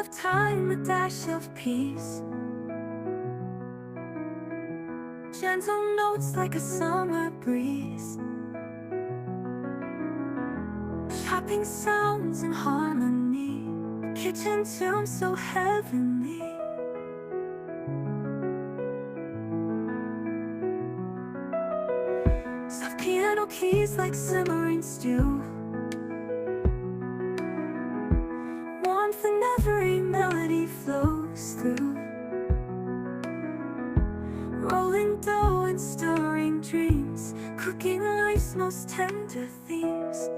of time, a dash of peace. Gentle notes like a summer breeze. Chopping sounds in harmony. Kitchen tune so heavenly. Soft piano keys like simmering stew. Warmth in every melody flows through. Rolling dough and stirring dreams. Cooking life's most tender themes.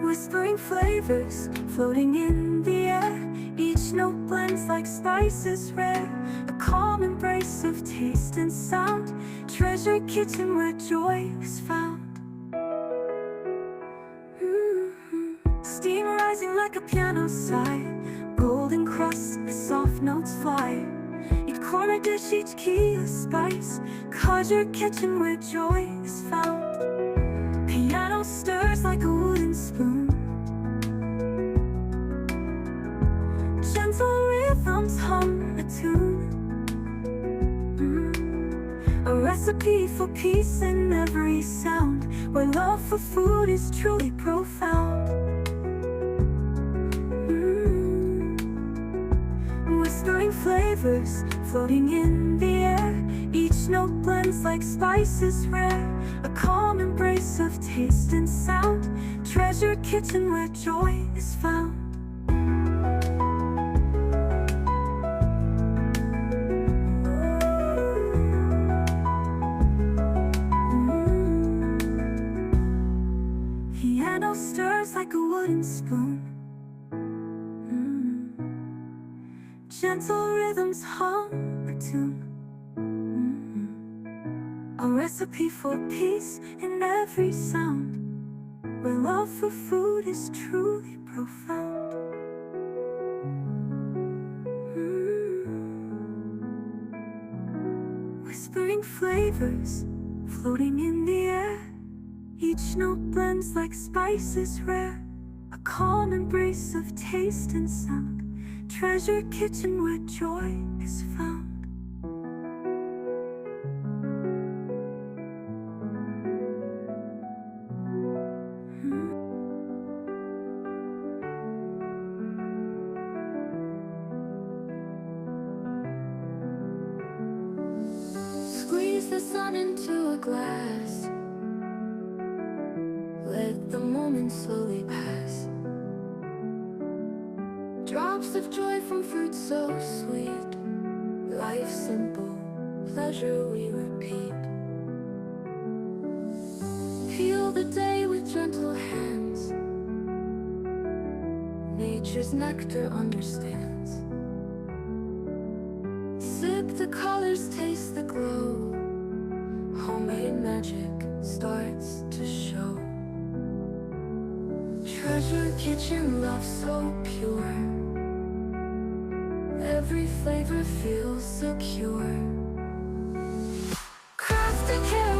Whispering flavors floating in the air. Each note blends like spices rare. A calm embrace of taste and sound. Treasure kitchen where joy is found. Steam rising like a piano sigh. Golden crust, the soft notes fly. Each corner dish, each key a spice. Cause your kitchen where joy is found. Piano stirs like a wooden spoon. Gentle rhythms hum a tune. A recipe for peace in every sound. Where love for food is truly profound. Whispering flavors floating in the air. Each note blends like spices rare. A calm embrace of taste and sound. Treasure kitchen where joy is found. Piano stirs like a wooden spoon. Gentle rhythms hum a tune. A recipe for peace in every sound. Where love for food is truly profound. Whispering flavors floating in the air. Each note blends like spices rare. A calm embrace of taste and sound. Treasure kitchen where joy is found. Squeeze the sun into a glass. Let the moment slowly pass. Drops of joy from fruit so sweet. Life simple, pleasure we repeat. Heal the day with gentle hands. Nature's nectar understands. Sip the colors, taste the glow. Homemade magic starts to show. Treasure kitchen, love so pure. Every flavor feels secure. Crafted care